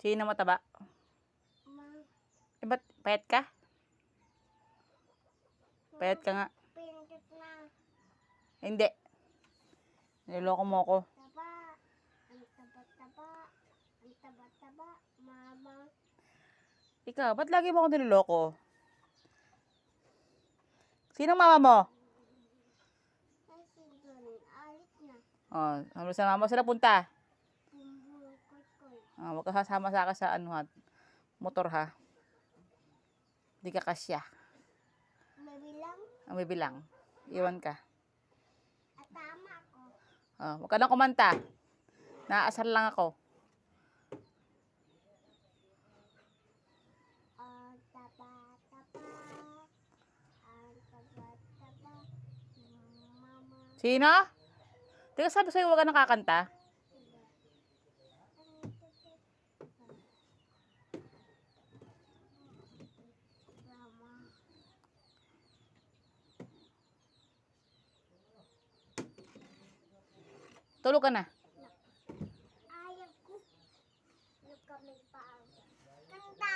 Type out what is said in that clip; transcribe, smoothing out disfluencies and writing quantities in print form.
Sino mataba? Ma, Eh, ba't payat ka? Payat ka nga. pindot na. Hindi. Niloloko mo ako. Taba. Ang taba-taba. Ang taba-taba. Mama. Ikaw, ba't lagi mo ako niloloko? Sinong mama mo? Kasi doon, alit na. Oh, sa mama sila punta. Bumbulkoy-koy. Huwag ka sasama sa akin sa ano ha, motor ha. Hindi ka kasya. Mabilang. Ang bibilang. Iwan ka. At tama ko. Huwag ka nang kumanta. Naaasar lang ako. Ang taba-taba. Ang taba-taba. Mama. Sino? Di ka sabi sa'yo huwag ka nakakanta? Mama. Tulog ka na. Ayaw ko. Ano kami pa? Kanta!